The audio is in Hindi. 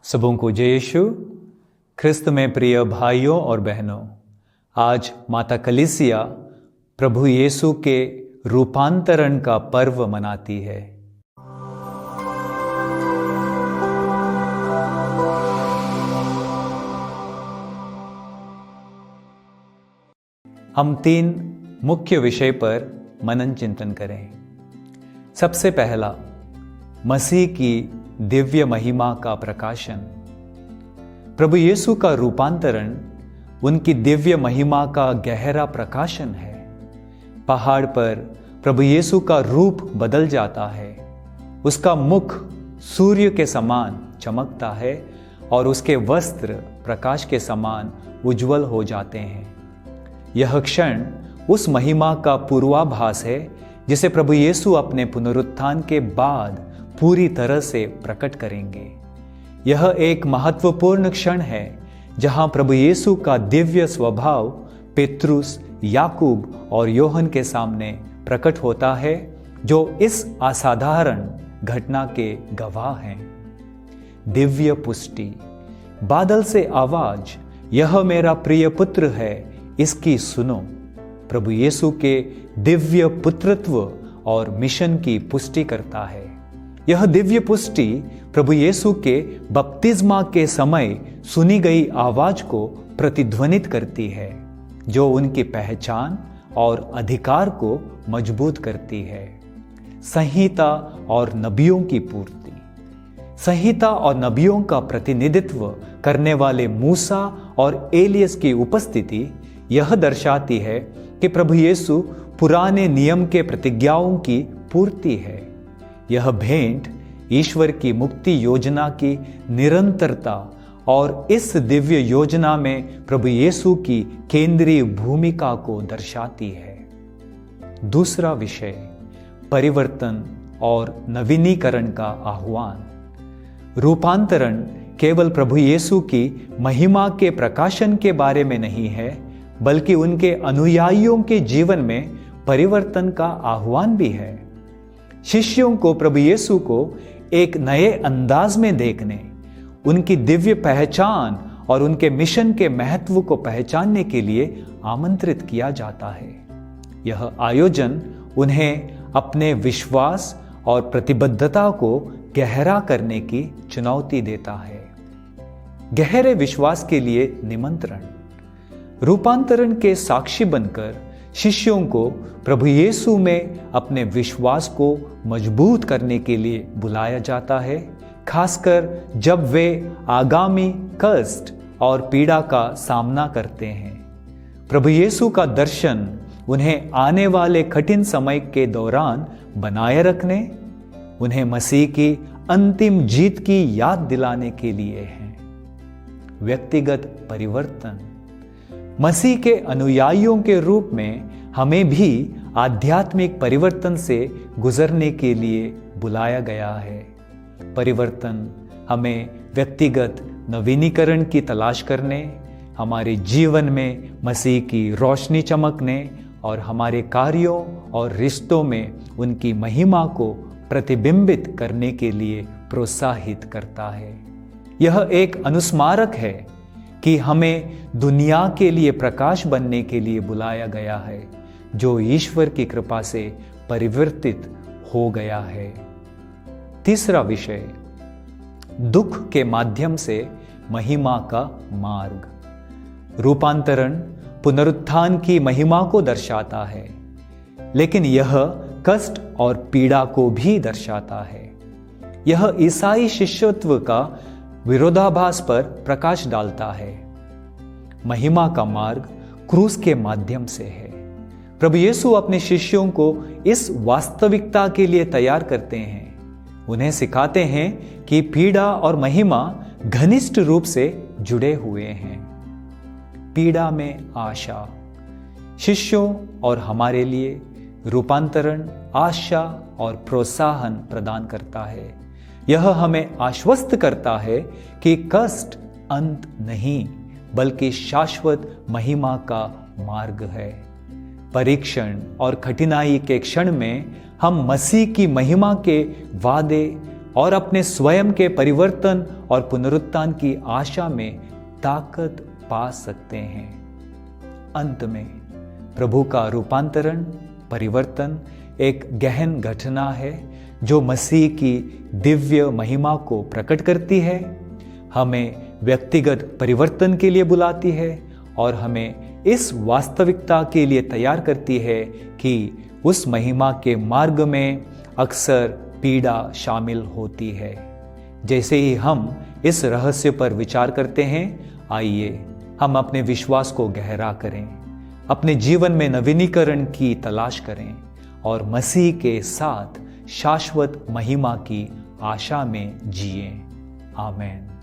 सबों को जय यीशु। ख्रिस्त में प्रिय भाइयों और बहनों, आज माता कलीसिया प्रभु यीशु के रूपांतरण का पर्व मनाती है। हम 3 मुख्य विषय पर मनन चिंतन करें। सबसे पहला, मसीह की दिव्य महिमा का प्रकाशन। प्रभु यीशु का रूपांतरण उनकी दिव्य महिमा का गहरा प्रकाशन है। पहाड़ पर प्रभु यीशु का रूप बदल जाता है। उसका मुख सूर्य के समान चमकता है और उसके वस्त्र प्रकाश के समान उज्जवल हो जाते हैं। यह क्षण उस महिमा का पूर्वाभास है जिसे प्रभु यीशु अपने पुनरुत्थान के बाद पूरी तरह से प्रकट करेंगे। यह एक महत्वपूर्ण क्षण है जहां प्रभु यीशु का दिव्य स्वभाव पेत्रुस, याकूब और योहन के सामने प्रकट होता है, जो इस असाधारण घटना के गवाह हैं। दिव्य पुष्टि। बादल से आवाज, यह मेरा प्रिय पुत्र है, इसकी सुनो। प्रभु यीशु के दिव्य पुत्रत्व और मिशन की पुष्टि करता है। यह दिव्य पुष्टि प्रभु यीशु के बपतिस्मा के समय सुनी गई आवाज को प्रतिध्वनित करती है, जो उनकी पहचान और अधिकार को मजबूत करती है। संहिता और नबियों की पूर्ति। संहिता और नबियों का प्रतिनिधित्व करने वाले मूसा और एलियस की उपस्थिति यह दर्शाती है कि प्रभु यीशु पुराने नियम के प्रतिज्ञाओं की पूर्ति है। यह भेंट ईश्वर की मुक्ति योजना की निरंतरता और इस दिव्य योजना में प्रभु यीशु की केंद्रीय भूमिका को दर्शाती है। दूसरा विषय, परिवर्तन और नवीनीकरण का आह्वान। रूपांतरण केवल प्रभु यीशु की महिमा के प्रकाशन के बारे में नहीं है, बल्कि उनके अनुयायियों के जीवन में परिवर्तन का आह्वान भी है। शिष्यों को प्रभु यीशु को एक नए अंदाज में देखने, उनकी दिव्य पहचान और उनके मिशन के महत्व को पहचानने के लिए आमंत्रित किया जाता है। यह आयोजन उन्हें अपने विश्वास और प्रतिबद्धता को गहरा करने की चुनौती देता है। गहरे विश्वास के लिए निमंत्रण। रूपांतरण के साक्षी बनकर शिष्यों को प्रभु यीशु में अपने विश्वास को मजबूत करने के लिए बुलाया जाता है, खासकर जब वे आगामी कष्ट और पीड़ा का सामना करते हैं। प्रभु यीशु का दर्शन उन्हें आने वाले कठिन समय के दौरान बनाए रखने, उन्हें मसीह की अंतिम जीत की याद दिलाने के लिए है। व्यक्तिगत परिवर्तन। मसीह के अनुयायियों के रूप में हमें भी आध्यात्मिक परिवर्तन से गुजरने के लिए बुलाया गया है। परिवर्तन हमें व्यक्तिगत नवीनीकरण की तलाश करने, हमारे जीवन में मसीह की रोशनी चमकने और हमारे कार्यों और रिश्तों में उनकी महिमा को प्रतिबिंबित करने के लिए प्रोत्साहित करता है। यह एक अनुस्मारक है कि हमें दुनिया के लिए प्रकाश बनने के लिए बुलाया गया है, जो ईश्वर की कृपा से परिवर्तित हो गया है। तीसरा विषय, दुख के माध्यम से महिमा का मार्ग। रूपांतरण पुनरुत्थान की महिमा को दर्शाता है, लेकिन यह कष्ट और पीड़ा को भी दर्शाता है। यह ईसाई शिष्यत्व का विरोधाभास पर प्रकाश डालता है। महिमा का मार्ग क्रूस के माध्यम से है। प्रभु यीशु अपने शिष्यों को इस वास्तविकता के लिए तैयार करते हैं। उन्हें सिखाते हैं कि पीड़ा और महिमा घनिष्ठ रूप से जुड़े हुए हैं। पीड़ा में आशा। शिष्यों और हमारे लिए रूपांतरण आशा और प्रोत्साहन प्रदान करता है। यह हमें आश्वस्त करता है कि कष्ट अंत नहीं, बल्कि शाश्वत महिमा का मार्ग है। परीक्षण और कठिनाई के क्षण में हम मसीह की महिमा के वादे और अपने स्वयं के परिवर्तन और पुनरुत्थान की आशा में ताकत पा सकते हैं। अंत में प्रभु का रूपांतरण, परिवर्तन एक गहन घटना है जो मसीह की दिव्य महिमा को प्रकट करती है, हमें व्यक्तिगत परिवर्तन के लिए बुलाती है और हमें इस वास्तविकता के लिए तैयार करती है कि उस महिमा के मार्ग में अक्सर पीड़ा शामिल होती है। जैसे ही हम इस रहस्य पर विचार करते हैं, आइए हम अपने विश्वास को गहरा करें, अपने जीवन में नवीनीकरण की तलाश करें और मसीह के साथ शाश्वत महिमा की आशा में जिएं। आमीन।